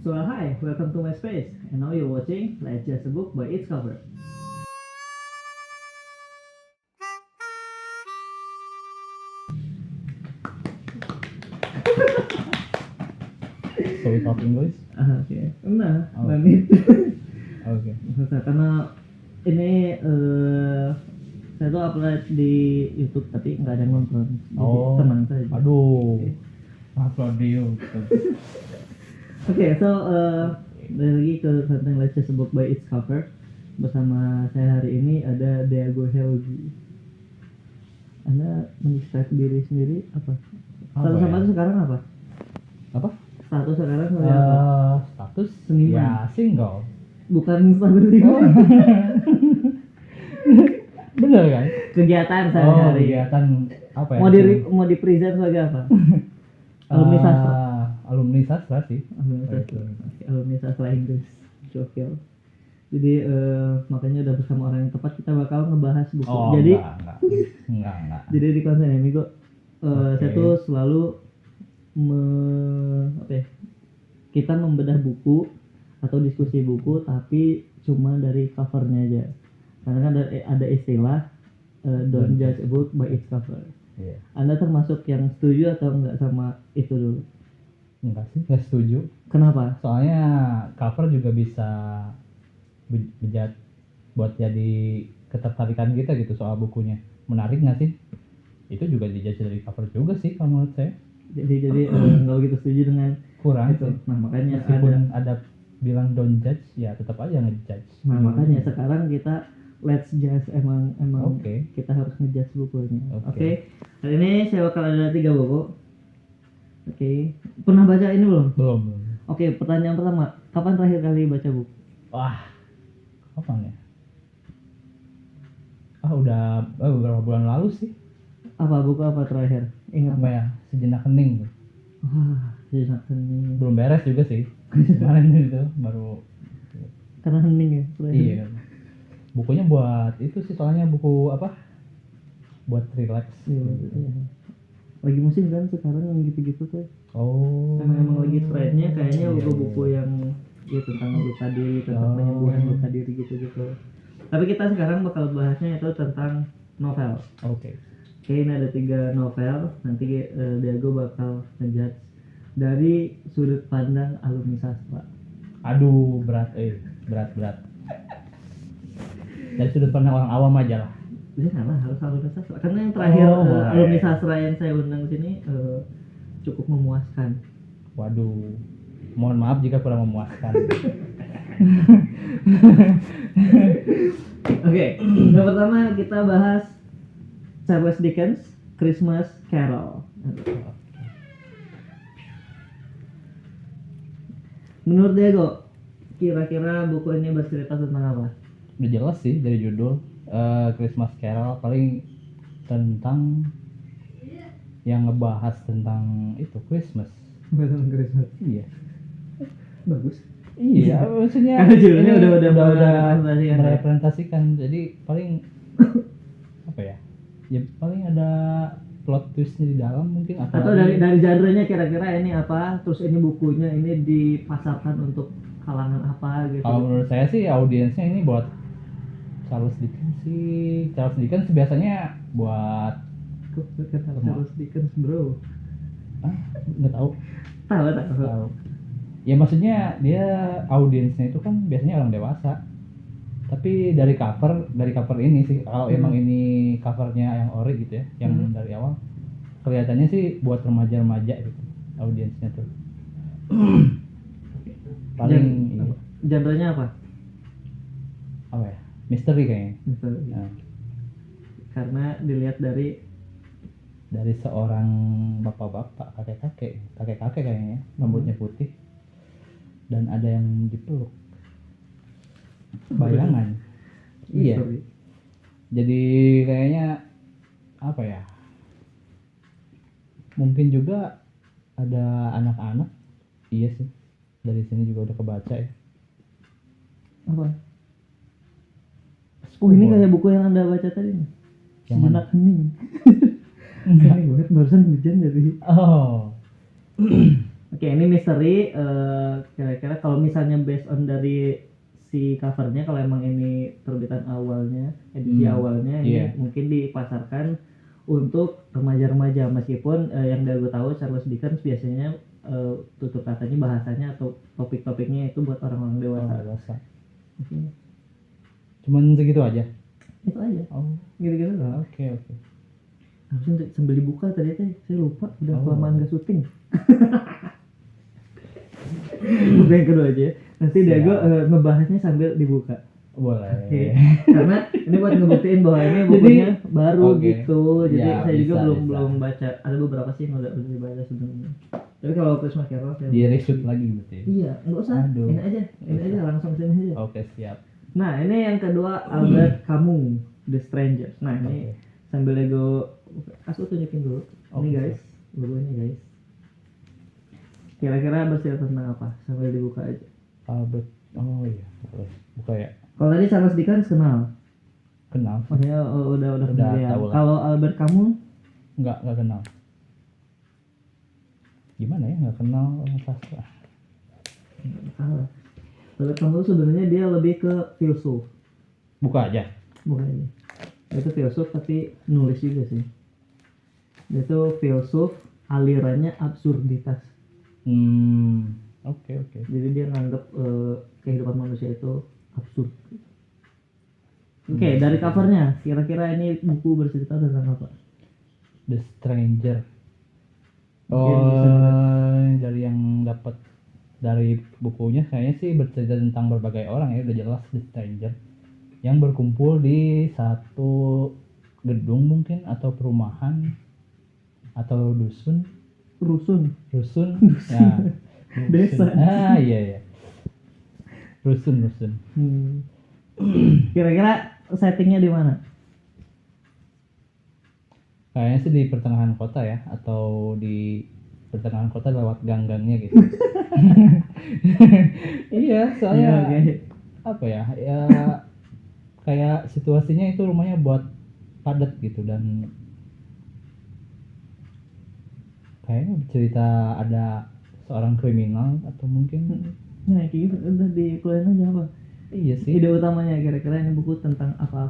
So hi, welcome to my space. And now you're watching Let's Just a Book by its cover. So we talk English? Oke, nah, Oh. lanjut. Oke. Karena ini saya tuh upload di YouTube tapi nggak ada yang nonton. Jadi Oh. tenang saja. Aduh. Upload di YouTube. Oke, so balik lagi ke tentang Let's Just a Book by its cover. Bersama saya hari ini ada Diego Helgi. Anda mendescribe diri sendiri apa? Status Apa apa ya? tuh sekarang apa? Apa? Status sekarang sebagai apa? Status Seniman. ya single. Bukan status ini. Oh. Bener kan? Kegiatan sehari-hari. Kegiatan apa ya? Mau di present sebagai apa? Alumni sastra. Alumni sastra sih. Alumni sastra. Alumni sastra Inggris. Gokil. Jadi makanya udah bersama orang yang tepat kita bakal ngebahas buku. Oh, Jadi enggak. Jadi di konten ini kok saya tuh selalu kita membedah buku atau diskusi buku tapi cuma dari covernya aja. Karena kan ada istilah don't judge a book by its cover. Iya. Anda termasuk yang setuju atau enggak sama itu dulu? Enggak sih, enggak setuju. Kenapa? Soalnya cover juga bisa bejat buat jadi ketertarikan kita gitu soal bukunya. Menarik nggak sih? Itu juga dijudge dari cover juga sih kalau menurut saya. Jadi nggak begitu setuju dengan Kurang itu. sih. Nah makanya Meskipun ada bilang don't judge, ya tetap aja ngejudge. Nah makanya sekarang kita let's judge emang Oke. kita harus ngejudge bukunya. Oke. Oke. Hari ini saya bakal ada 3 buku. Oke. Pernah baca ini belum? Belum. Oke. Pertanyaan pertama, kapan terakhir kali baca buku? Wah, kapan ya? Udah beberapa bulan lalu sih. Apa buku apa terakhir? Ingat Apa ya? Sejenak hening. Wah, sejenak hening. Belum beres juga sih. Kemarin itu baru. Karena hening ya. Iya. Bukunya buat itu sih, soalnya buku apa? Buat relax. Iya. Lagi musim kan sekarang yang gitu-gitu tuh. Oh. Emang lagi trennya kayaknya Iya, buku-buku yang ya tentang luka diri, tentang penyembuhan luka diri gitu-gitu. Tapi kita sekarang bakal bahasnya itu tentang novel. Oke. Oke, ini ada 3 novel. Nanti Diego bakal ngejudge dari sudut pandang alumni sastra. Aduh, berat. Dari sudut pandang orang awam aja lah. Jangan lah, harus alumni sastra. Karena yang terakhir alumni sastra yang saya undang sini cukup memuaskan. Waduh. Mohon maaf jika kurang memuaskan. Oke, yang pertama kita bahas Charles Dickens, Christmas Carol. Menurut Diego, kira-kira buku ini bercerita tentang apa? Udah jelas sih dari judul. Christmas Carol paling tentang yang ngebahas tentang itu Christmas. Tentang Christmas. Iya. Bagus. Iya, maksudnya Karena judulnya ini udah merepresentasikan. Merepresentasikan. Jadi paling apa ya? Ya paling ada plot twistnya di dalam mungkin. Atau dari genre-nya kira-kira ini apa? Terus ini bukunya ini dipasarkan untuk kalangan apa gitu? Kalau menurut saya sih audiensnya ini buat Charles Dickens sih. Charles Dickens biasanya buat Charles Dickens bro. Nggak tahu. Tahu. Ya maksudnya dia audiensnya itu kan biasanya orang dewasa. Tapi dari cover ini sih, kalau emang ini covernya yang ori gitu ya, yang dari awal kelihatannya sih buat remaja-remaja gitu audiensnya tuh. Paling Genre-nya apa? Apa ya? Misteri kayaknya. Misteri. Nah, Karena dilihat dari seorang bapak-bapak, kakek-kakek kayaknya, rambutnya putih dan ada yang dipeluk. Bayangan. Iya. Jadi kayaknya apa ya? Mungkin juga ada anak-anak. Iya sih. Dari sini juga udah kebaca ya. Apa? Ini kayak buku yang Anda baca tadi nih. Sejenak hening. Hening banget barusan hujan jadi. Oh. Oke, ini misteri. Kira-kira kalau misalnya based on dari si covernya, kalau emang ini terbitan awalnya, edisi awalnya, iya. ini mungkin dipasarkan untuk remaja-remaja, meskipun yang dari gue tahu Charles Dickens biasanya tutur katanya, bahasanya atau topik-topiknya itu buat orang-orang dewasa. Orang dewasa. Mungkin Cuman segitu aja. itu aja, Oh, gitu-gitu loh. oke. Harusnya sambil dibuka tadi teh, saya lupa udah kelamaan gak syuting. Buka yang kedua aja ya. Nanti Diego ngebahasnya sambil dibuka. Boleh. Oke. Karena ini buat ngebuktiin bahwa ini bukunya baru oke. gitu. Jadi Ya, saya juga bisa. belum baca. Ada beberapa sih yang udah dibaca sebelumnya. Tapi kalau Christmas Carol saya Di reshoot lagi berarti. Iya, enggak usah. Aduh. Ini aja langsung sini aja. Oke, siap. Nah, ini yang kedua Albert Camus, The Strangers. Nah, ini sambil Diego aku tunjukin dulu. Ini Oke, guys, bukunya guys. Kira-kira bercerita tentang apa? Sambil dibuka aja. Albert. Oh iya, boleh. Buka ya. Kalau tadi Charles Dickens kenal, Kenal? maksudnya udah familiar. tahu lah. Kalau Albert Camus Enggak kenal. Gimana ya, enggak kenal sastra. salah. Albert Camus sebenarnya dia lebih ke filsuf, Buka aja. bukan ini. Dia itu filsuf tapi nulis juga sih. Dia itu filsuf, alirannya absurditas. Oke. Jadi dia nganggap kehidupan manusia itu absurd. Oke, dari covernya, kira-kira ini buku bercerita tentang apa? The Stranger. Mungkin bisa Dari yang dapat dari bukunya kayaknya sih bercerita tentang berbagai orang ya, udah jelas The Stranger yang berkumpul di satu gedung mungkin atau perumahan atau dusun rusun. ya Desa. Iya rusun Kira-kira settingnya di mana? kayaknya sih di pertengahan kota ya, atau di pertengahan kota lewat gang-gangnya gitu. Iya, soalnya apa ya kayak situasinya itu rumahnya buat padat gitu, dan kayaknya cerita ada seorang kriminal atau mungkin Nah, kayak gitu udah dikeluarin aja apa? iya sih Ide utamanya kira-kira ini buku tentang apa?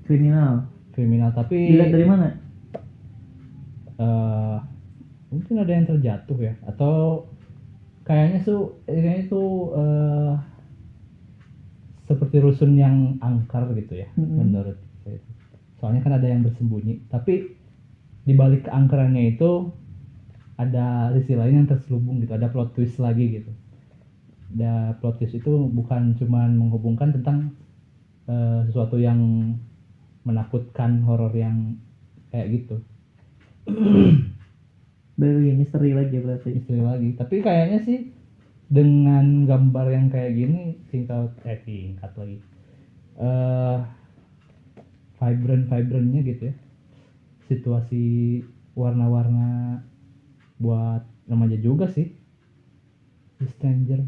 Kriminal. tapi Dilihat dari mana? mungkin ada yang terjatuh ya, atau kayaknya itu seperti rusun yang angker gitu ya, menurut saya. Soalnya kan ada yang bersembunyi, tapi di balik keangkerannya itu ada sisi lain yang terselubung gitu, ada plot twist lagi gitu. Dan plot twist itu bukan cuman menghubungkan tentang sesuatu yang menakutkan, horor yang kayak gitu. Dari misteri lagi berarti. Misteri lagi, tapi kayaknya sih dengan gambar yang kayak gini tingkat lagi vibrantnya gitu ya, situasi warna-warna buat remaja juga sih. The Stranger.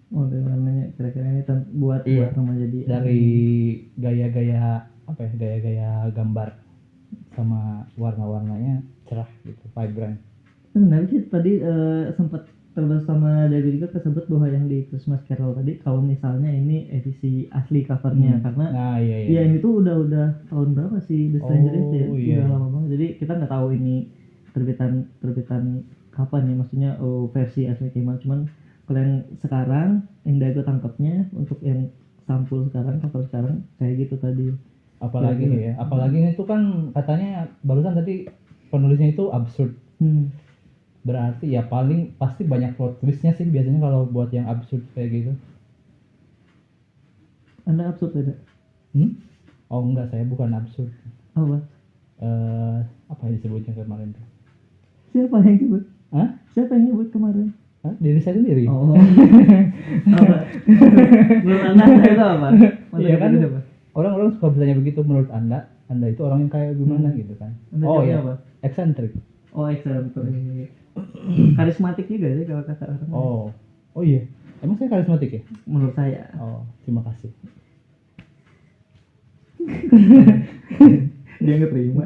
Oh, dari warnanya kira-kira ini buat remaja dari gaya-gaya gambar sama warna-warnanya cerah gitu, vibrant. Sebenarnya sih tadi sempat terbatas sama Diego juga kesebut bahwa yang di Christmas Carol tadi kalau misalnya ini edisi asli covernya, karena iya. Ini tuh udah tahun berapa sih The Stranger itu ya? Iya. Udah lama banget. Jadi kita nggak tahu ini terbitan kapan ya, maksudnya versi asli kayak gimana. Cuman kalau yang sekarang yang Diego tangkapnya untuk yang sampul sekarang, cover sekarang kayak gitu tadi. Apalagi itu kan katanya barusan tadi penulisnya itu absurd. Berarti ya pasti banyak plot twistnya sih biasanya kalau buat yang absurd kayak gitu. Anda absurd tidak? Oh enggak, saya bukan absurd. Apa? Apa yang disebutnya kemarin tuh? Siapa yang nyebut? Hah? Siapa yang nyebut kemarin? Diri saya sendiri. Oh. Apa? Menurut Anda itu apa? Iya kan? Orang-orang suka bertanya begitu, menurut Anda itu orang yang kayak gimana gitu kan? Anda ya, apa? eksentrik. Oh, eksentrik. Karismatik juga sih kalau kata orang. Oh iya. Emang saya karismatik ya? Menurut saya. Oh, terima kasih. Dia nggak terima.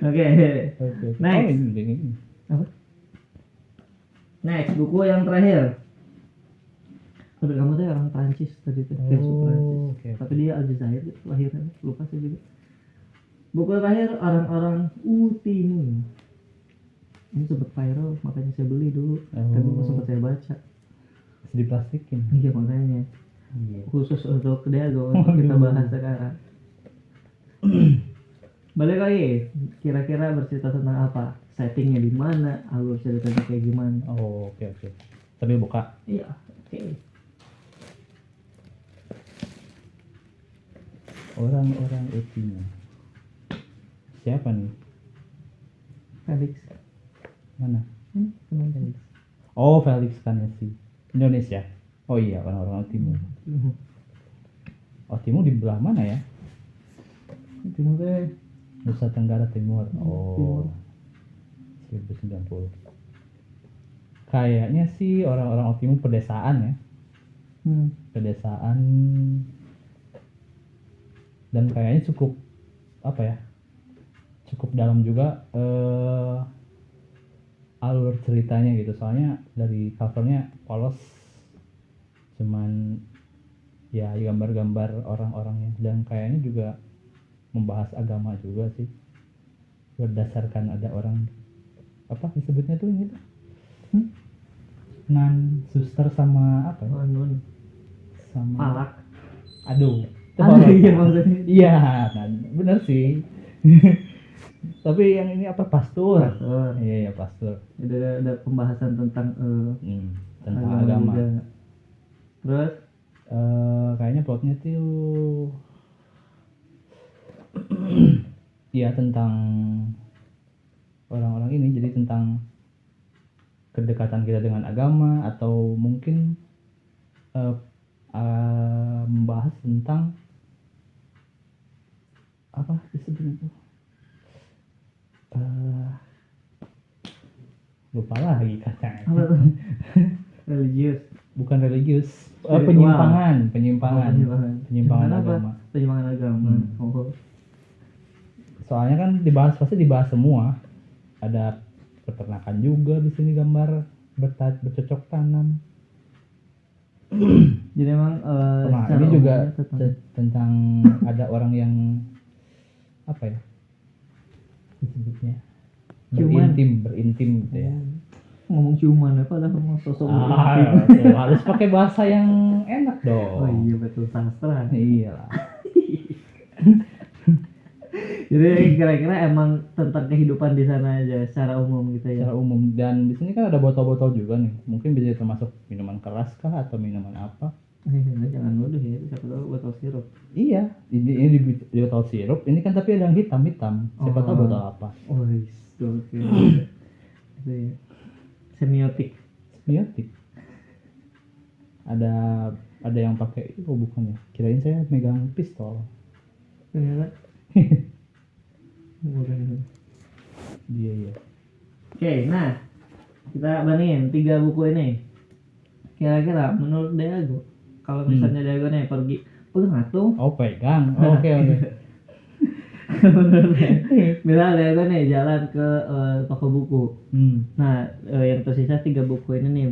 Oke. Next. Ini. Apa? Next, buku yang terakhir. Albert Camus tuh orang Prancis tadi tuh, filsuf Prancis. Oke. Tapi dia Aljazair gitu, lahirnya lupa sih juga. Buku terakhir orang-orang Utimu. Ini sempat viral, makanya saya beli dulu. Tapi belum sempat saya baca. Masih diplastikin. Iya makanya. Iya. Khusus untuk Diago untuk kita bahas sekarang. Balik lagi, kira-kira bercerita tentang apa? Settingnya di mana? Alur ceritanya kayak gimana? Oh, oke. Sambil buka. Iya, oke. Orang-orang Utimu. Siapa nih? Felix. Mana? Kenal Felix. Oh, Felix Kanesi. Indonesia. Oh iya, orang-orang Utimu. Utimu di belah mana ya? Timur teh. Nusa Tenggara Timur. Timur. Oh. 1090. Kayaknya sih orang-orang Utimu pedesaan ya. Pedesaan, dan kayaknya cukup apa ya? Cukup dalam juga alur ceritanya gitu. Soalnya dari covernya polos, cuman ya gambar-gambar orang-orangnya, dan kayaknya juga membahas agama juga sih, berdasarkan ada orang apa disebutnya tuh ini tuh nan suster sama apa ya? Oh, nun. Sama Palak. aduh itu Aduh, horor. iya maksudnya. Iya, nah, bener sih. Tapi yang ini apa, pastur? Pastor. Iya, pastur. Ada pembahasan tentang Tentang agama. juga. Terus Kayaknya plotnya tuh ya tentang orang-orang ini, jadi tentang kedekatan kita dengan agama, atau mungkin membahas tentang apa disebutnya itu, lupa lagi katanya. apa tuh? Religius. Bukan religius, Spiritual. penyimpangan Penyimpangan apa? agama. Penyimpangan agama. Oh. Soalnya kan pasti dibahas semua. Ada peternakan juga di sini, gambar bercocok tanam. Jadi emang Nah, secara ini juga umumnya tentang ada orang yang apa ya disebutnya, Ciuman. berintim gitu ya. Ngomong ciuman apa dah ngomong sosok Tuh, harus pakai bahasa yang enak dong. Oh iya betul, sastra. Iyalah. Jadi kira-kira emang tentang kehidupan di sana aja secara umum gitu ya. Secara umum, dan di sini kan ada botol-botol juga nih. Mungkin bisa termasuk minuman keras kah atau minuman apa? Jangan nuduh ya, siapa tahu botol sirup. Iya, ini di botol sirup. Ini kan tapi ada yang hitam-hitam. Siapa tahu botol apa? Oh, gokil. Itu ya. Semiotik. Semiotik. Ada yang pakai, oh bukan ya. Kirain saya megang pistol. Ternyata. Bukan. Iya. Oke, nah kita bandingin 3 buku ini. Kira-kira menurut Diago, kalau misalnya Diago nih pergi ngatung. Oh, pegang. Oh, oke. Misal Diago nih jalan ke toko buku. Nah, yang tersisa 3 buku ini nih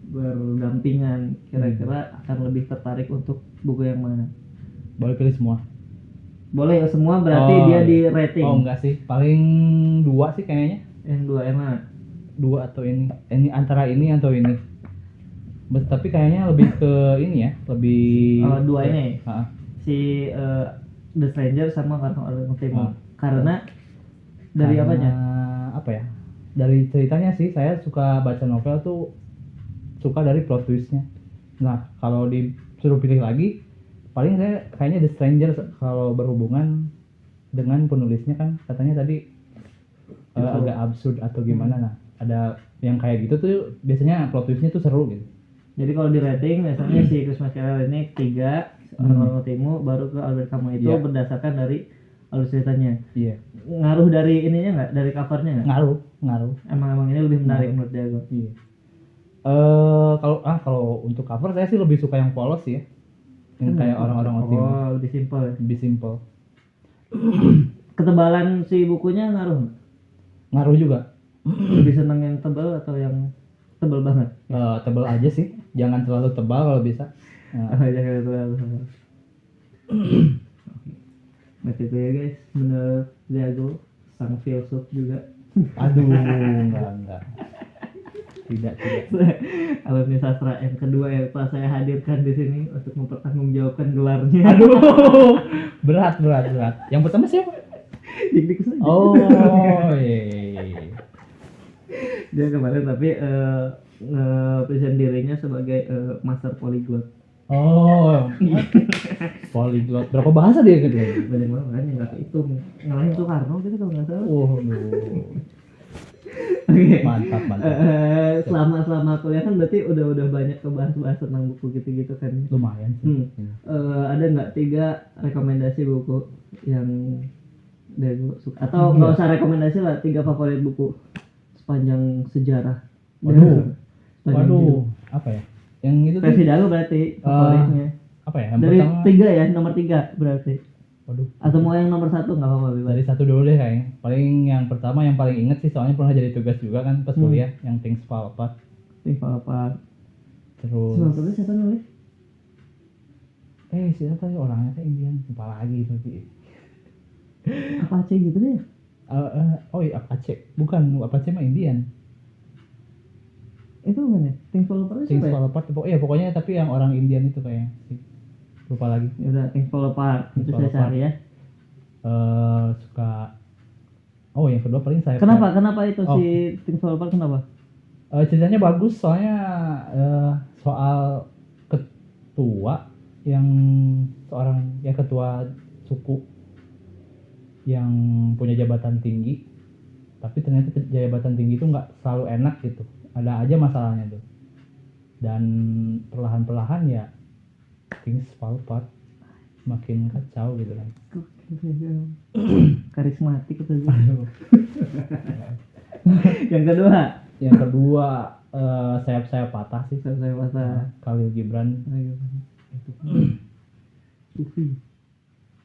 berdampingan. Kira-kira akan lebih tertarik untuk buku yang mana? Boleh pilih semua. Boleh semua, berarti dia di rating. Oh enggak sih, paling 2 sih kayaknya. Yang 2 yang mana? 2 atau ini antara ini atau ini. Tapi kayaknya lebih ke ini ya, lebih 2 ini. Si The Stranger sama Orang-orang Timur. Karena dari apanya? Apa ya? Dari ceritanya sih, saya suka baca novel tuh suka dari plot twistnya. Nah, kalau disuruh pilih lagi, paling saya kayaknya The Stranger kalau berhubungan dengan penulisnya, kan katanya tadi agak absurd atau gimana. Nah, ada yang kayak gitu tuh biasanya plot twistnya tuh seru gitu. Jadi kalau di rating biasanya si Christmas Carol ini 3, Orang-orang Timur, baru ke Albert Camus itu berdasarkan dari alur ceritanya. Iya. Ngaruh dari ininya nggak? Dari covernya nggak? Ngaruh. Emang ini lebih menarik menurut Diago. Iya. Kalau untuk cover saya sih lebih suka yang polos ya. Yang kayak orang-orang Timur. Oh, lebih simpel ya? Lebih simple. Ketebalan si bukunya ngaruh nggak? Ngaruh juga. Lebih seneng yang tebal atau yang tebal banget. Tebal aja sih, jangan terlalu tebal kalau bisa. Jangan terlalu. Berarti itu ya guys, menurut Diago sang filsuf juga. Aduh, enggak. Tidak. Alumni sastra yang kedua yang telah saya hadirkan di sini untuk mempertanggungjawabkan gelarnya. Aduh, berat. Yang pertama siapa? Dik saja. Oh, iya. Dia kemarin tapi nge-present dirinya sebagai master polyglot. Oh, polyglot. Berapa bahasa dia gitu? Banyak banget kan yang nggak kehitung. Ngalahin Soekarno gitu kalau nggak salah. Oke. Mantap. Selama kuliah kan berarti udah banyak bahas tentang buku gitu kan. Lumayan sih. Ada nggak 3 rekomendasi buku yang dari suka atau nggak usah rekomendasi lah, 3 favorit buku sepanjang sejarah. Waduh, apa ya? Yang itu versi Dago berarti favoritnya. Apa ya? Yang Dari pertama, 3 ya, nomor 3 berarti. waduh. Atau mau yang nomor 1 nggak apa-apa bebas. Dari 1 dulu deh kayaknya. Paling yang pertama yang paling inget sih soalnya pernah jadi tugas juga kan pas kuliah yang Things Fall Apart. Things Fall Apart. Terus Sebelum siapa nulis? siapa sih orangnya kayak Indian lupa lagi tapi Apache gitu deh. oh iya Apache bukan Apache mah Indian. Itu mana? Things Fall Apart Things siapa ya? Fall Apart pokoknya tapi yang orang Indian itu kayaknya sih lupa lagi. Ya udah, Things Fall Apart Things itu Fall saya Apart. cari ya. Suka yang kedua paling saya Kenapa itu si Things Fall Apart kenapa? ceritanya bagus soalnya soal ketua yang seorang ya ketua suku yang punya jabatan tinggi tapi ternyata jabatan tinggi itu nggak selalu enak gitu, ada aja masalahnya tuh dan perlahan-perlahan ya things fall apart, makin kacau gitu kan. Karismatik itu aja. Yang kedua sayap-sayap patah sih. saya masa Khalil Gibran. Sufi.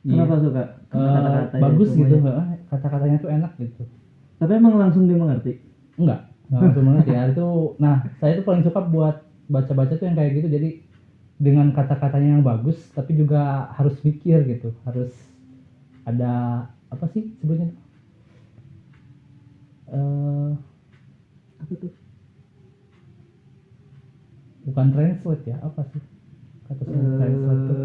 Iya. Kenapa suka? Kata-katanya Bagus itu gitu, banyak. kata-katanya tuh enak gitu. Tapi emang langsung dimengerti. Enggak langsung banget ya itu. Nah saya tuh paling suka buat baca-baca tuh yang kayak gitu, jadi dengan kata-katanya yang bagus tapi juga harus mikir gitu, harus ada apa sih sebutnya Apa tuh? bukan translate ya, apa sih kata translate tuh?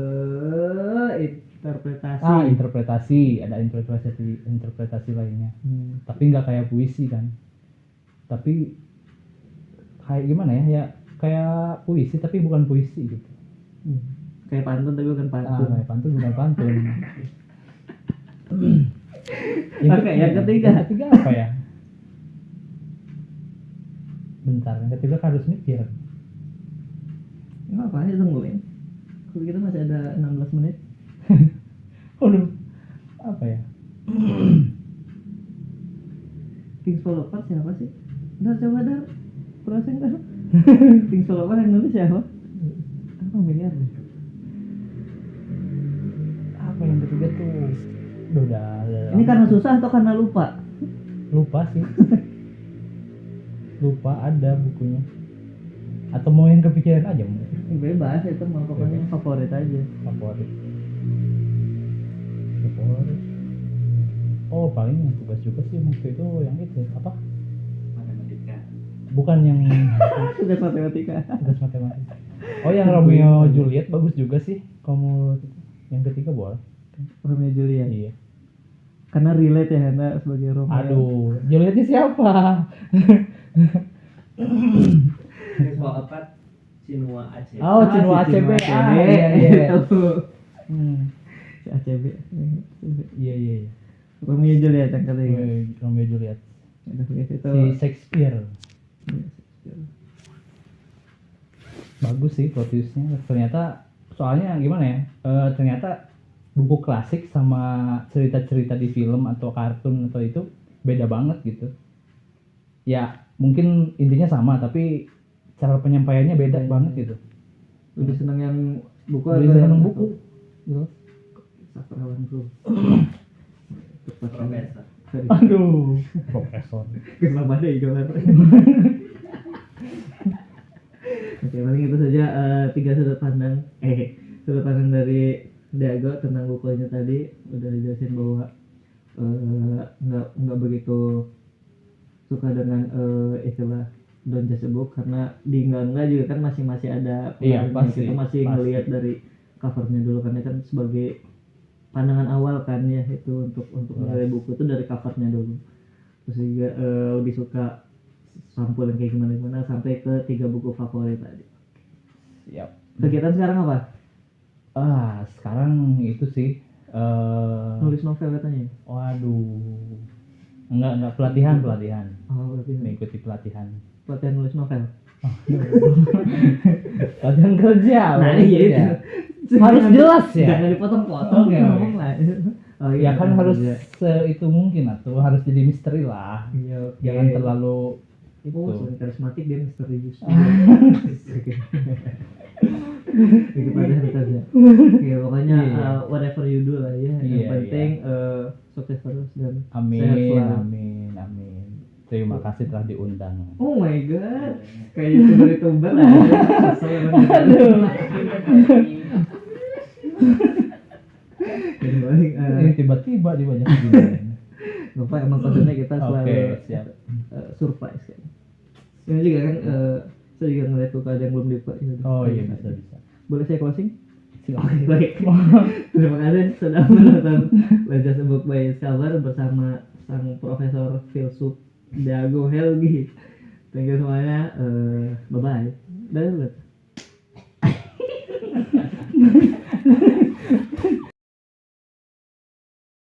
Interpretasi. Interpretasi, ada interpretasi lainnya. Tapi nggak kayak puisi kan, tapi kayak gimana ya kayak puisi tapi bukan puisi gitu. Kayak pantun tapi bukan pantun. Kayak pantun bukan pantun. Oke, yang ketiga. Yang ketiga apa ya? Bentar, yang ketiga harus mikir. Apa aja tungguin. Kalau kita masih ada 16 menit. Aduh, apa ya? Things Fall Apart siapa sih? Coba browsing Dar. Things Fall Apart yang nulis siapa? Apa miliar deh? Apa yang ketiga tuh? Udah. Ini karena susah atau karena lupa? Lupa sih. Lupa ada bukunya. Atau mau yang kepikiran aja mau? Bebas itu mah pokoknya favorit aja. Favorit. Oh paling yang tugas juga sih waktu itu yang itu apa? Matematika. Bukan yang Tugas matematika. tugas matematika. Oh yang Romeo Juliet bagus juga sih. Kamu yang ketiga boleh. Romeo Juliet. Iya. Karena relate ya Hana sebagai Romeo. Aduh, Julietnya siapa? Things Fall Apart Chinua Achebe. Oh, Chinua Achebe. Iya. Si ACB. Iya. Romeo Juliet yang ketiga. Romeo Juliet. Itu Si Shakespeare. Bagus sih plot twist-nya. Ternyata soalnya gimana ya? Ternyata buku klasik sama cerita-cerita di film atau kartun atau itu beda banget gitu. Ya, mungkin intinya sama tapi cara penyampaiannya beda banget gitu. lebih senang yang buku Lebih atau senang yang buku. Gitu. sastrawan bro. Profesor. Aduh, profesor. Kenapa deh jualan? paling itu saja tiga sudut pandang dari Diago tentang bukunya tadi. Udah dijelasin bahwa nggak begitu suka dengan istilah don't judge a book, karena di enggak juga kan masih ada Iya, pengaruhnya. pasti, Kita masih pasti. ngelihat dari covernya dulu, karena kan sebagai pandangan awal kan ya, itu untuk menilai buku itu dari covernya dulu. Terus juga lebih suka sampul yang kayak gimana sampai ke 3 buku favorit tadi. Siap. Kegiatan sekarang apa? Sekarang itu sih Nulis novel katanya. waduh. Enggak pelatihan. Oh, berarti Mengikuti pelatihan. pelatihan nulis novel. Pelatihan kerja. Nah, pelatihan iya kerja. itu. Harus jelas ya. Jangan dipotong-potong, Oke, ngomong oke. lah. Oh, Ya kan harus kerja. itu mungkin atau harus jadi misteri lah. Iya, oke. Jangan terlalu itu. Oh, selain karismatik dia misterius. Oke. Itu pada kerja. Oke, pokoknya Iya. whatever you do lah ya. Yang Iya, penting sukses terus dan sehat Amin, selalu. amin. Terima kasih telah diundang. Oh my god, kayak youtuber lah. Jadi paling Tiba-tiba dibanyak gini. lupa emang kontennya kita selalu Oke, siap. surprise kan. Ini juga kan saya juga ngeliat tuh ada yang belum dibuka. Oh iya, bisa. Boleh saya closing? Silakan. Oke, baik. Terima kasih sudah menonton Baca Sebuk by Sabar bersama sang Profesor Filsuf Diago Helgi. Thank you semuanya. Bye bye. Dadah.